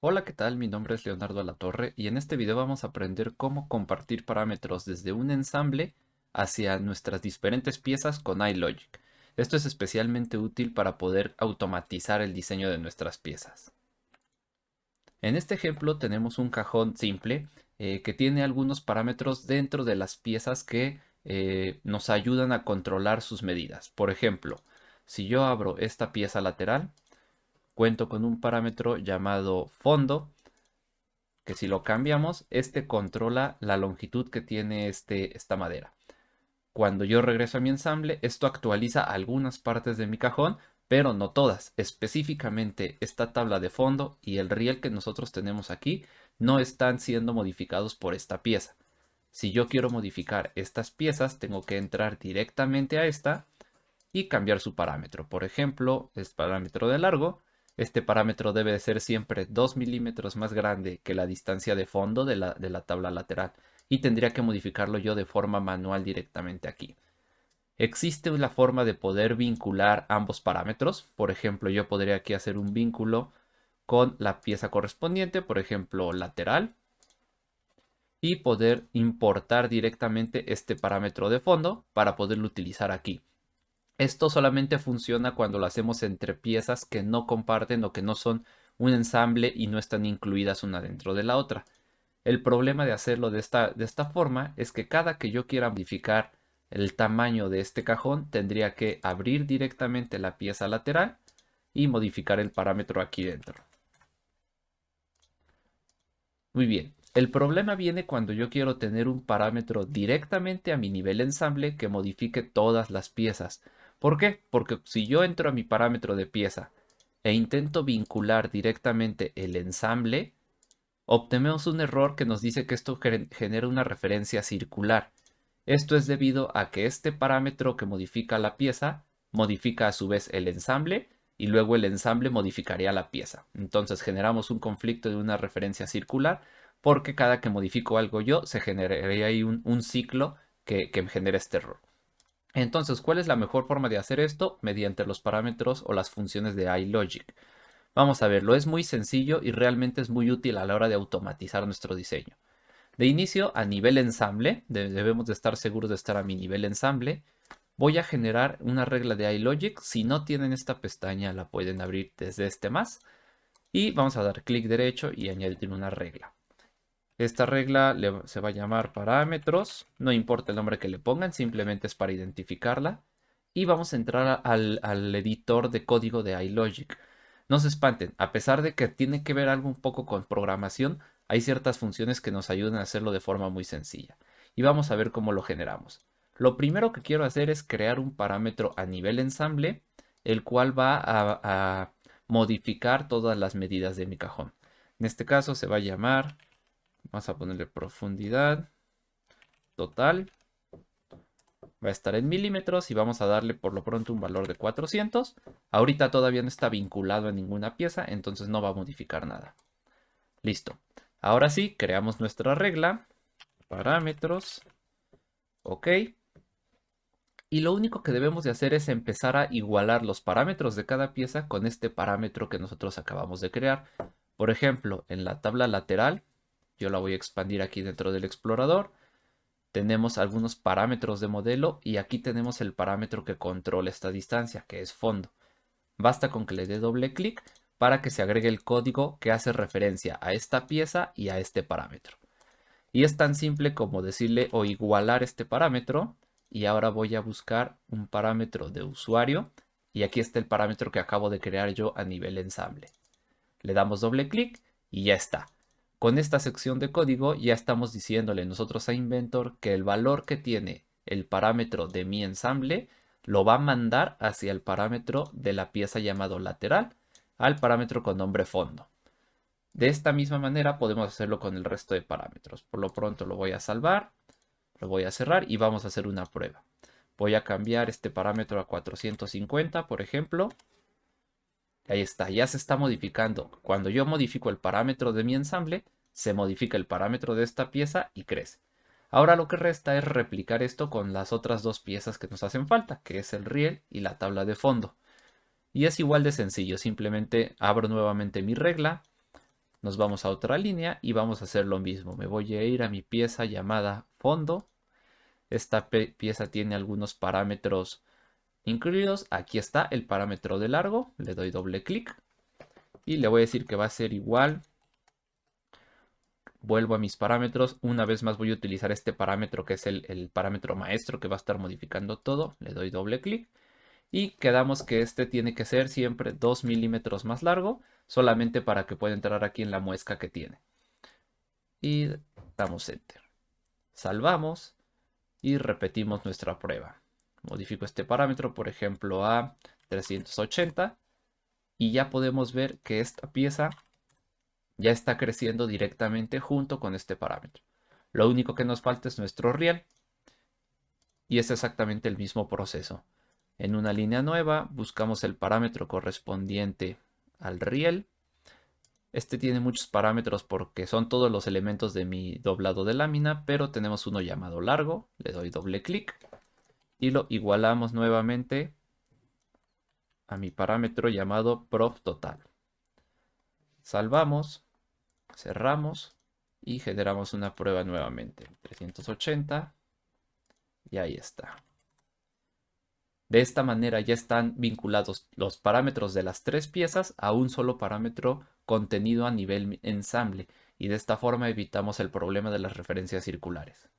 Hola, ¿qué tal? Mi nombre es Leonardo Alatorre y en este video vamos a aprender cómo compartir parámetros desde un ensamble hacia nuestras diferentes piezas con iLogic. Esto es especialmente útil para poder automatizar el diseño de nuestras piezas. En este ejemplo tenemos un cajón simple que tiene algunos parámetros dentro de las piezas que nos ayudan a controlar sus medidas. Por ejemplo, si yo abro esta pieza lateral, cuento con un parámetro llamado fondo que si lo cambiamos, este controla la longitud que tiene esta madera. Cuando yo regreso a mi ensamble, esto actualiza algunas partes de mi cajón, pero no todas. Específicamente, esta tabla de fondo y el riel que nosotros tenemos aquí no están siendo modificados por esta pieza. Si yo quiero modificar estas piezas, tengo que entrar directamente a esta y cambiar su parámetro. Por ejemplo, el parámetro de largo. Este parámetro debe de ser siempre 2 milímetros más grande que la distancia de fondo de la tabla lateral y tendría que modificarlo yo de forma manual directamente aquí. Existe una forma de poder vincular ambos parámetros. Por ejemplo, yo podría aquí hacer un vínculo con la pieza correspondiente, por ejemplo, lateral, y poder importar directamente este parámetro de fondo para poderlo utilizar aquí. Esto solamente funciona cuando lo hacemos entre piezas que no comparten o que no son un ensamble y no están incluidas una dentro de la otra. El problema de hacerlo de esta forma es que cada que yo quiera modificar el tamaño de este cajón, tendría que abrir directamente la pieza lateral y modificar el parámetro aquí dentro. Muy bien. El problema viene cuando yo quiero tener un parámetro directamente a mi nivel ensamble que modifique todas las piezas. ¿Por qué? Porque si yo entro a mi parámetro de pieza e intento vincular directamente el ensamble, obtenemos un error que nos dice que esto genera una referencia circular. Esto es debido a que este parámetro que modifica la pieza modifica a su vez el ensamble y luego el ensamble modificaría la pieza. Entonces generamos un conflicto de una referencia circular porque cada que modifico algo yo se generaría ahí un ciclo que genera este error. Entonces, ¿cuál es la mejor forma de hacer esto? Mediante los parámetros o las funciones de iLogic. Vamos a verlo, es muy sencillo y realmente es muy útil a la hora de automatizar nuestro diseño. De inicio, a nivel ensamble, debemos de estar seguros de estar a mi nivel ensamble. Voy a generar una regla de iLogic. Si no tienen esta pestaña, la pueden abrir desde este más. Y vamos a dar clic derecho y añadir una regla. Esta regla se va a llamar parámetros. No importa el nombre que le pongan, simplemente es para identificarla. Y vamos a entrar al editor de código de iLogic. No se espanten, a pesar de que tiene que ver algo un poco con programación, hay ciertas funciones que nos ayudan a hacerlo de forma muy sencilla. Y vamos a ver cómo lo generamos. Lo primero que quiero hacer es crear un parámetro a nivel ensamble, el cual va a modificar todas las medidas de mi cajón. En este caso se va a llamar, vamos a ponerle profundidad total, va a estar en milímetros y vamos a darle por lo pronto un valor de 400. Ahorita todavía no está vinculado a ninguna pieza, entonces no va a modificar nada. Listo. Ahora sí, creamos nuestra regla, parámetros, ok. Y lo único que debemos de hacer es empezar a igualar los parámetros de cada pieza con este parámetro que nosotros acabamos de crear. Por ejemplo, en la tabla lateral, yo la voy a expandir aquí dentro del explorador. Tenemos algunos parámetros de modelo y aquí tenemos el parámetro que controla esta distancia, que es fondo. Basta con que le dé doble clic para que se agregue el código que hace referencia a esta pieza y a este parámetro. Y es tan simple como decirle o igualar este parámetro. Y ahora voy a buscar un parámetro de usuario. Y aquí está el parámetro que acabo de crear yo a nivel ensamble. Le damos doble clic y ya está. Con esta sección de código ya estamos diciéndole nosotros a Inventor que el valor que tiene el parámetro de mi ensamble lo va a mandar hacia el parámetro de la pieza llamado lateral al parámetro con nombre fondo. De esta misma manera podemos hacerlo con el resto de parámetros. Por lo pronto lo voy a salvar, lo voy a cerrar y vamos a hacer una prueba. Voy a cambiar este parámetro a 450, por ejemplo. Ahí está, ya se está modificando. Cuando yo modifico el parámetro de mi ensamble, se modifica el parámetro de esta pieza y crece. Ahora lo que resta es replicar esto con las otras dos piezas que nos hacen falta, que es el riel y la tabla de fondo. Y es igual de sencillo, simplemente abro nuevamente mi regla, Nos vamos a otra línea y vamos a hacer lo mismo. Me voy a ir a mi pieza llamada fondo. Esta pieza tiene algunos parámetros incluidos. Aquí está el parámetro de largo. Le doy doble clic y le voy a decir que va a ser igual. Vuelvo a mis parámetros. Una vez más voy a utilizar este parámetro que es el parámetro maestro que va a estar modificando todo. Le doy doble clic y quedamos que este tiene que ser siempre 2 milímetros más largo, solamente para que pueda entrar aquí en la muesca que tiene. Y damos Enter. Salvamos y repetimos nuestra prueba. Modifico este parámetro, por ejemplo, a 380 y ya podemos ver que esta pieza ya está creciendo directamente junto con este parámetro. Lo único que nos falta es nuestro riel y es exactamente el mismo proceso. En una línea nueva buscamos el parámetro correspondiente al riel. Este tiene muchos parámetros porque son todos los elementos de mi doblado de lámina, pero tenemos uno llamado largo. Le doy doble clic y lo igualamos nuevamente a mi parámetro llamado prof total. Salvamos, cerramos y generamos una prueba nuevamente. 380 y ahí está. De esta manera ya están vinculados los parámetros de las tres piezas a un solo parámetro contenido a nivel ensamble y de esta forma evitamos el problema de las referencias circulares.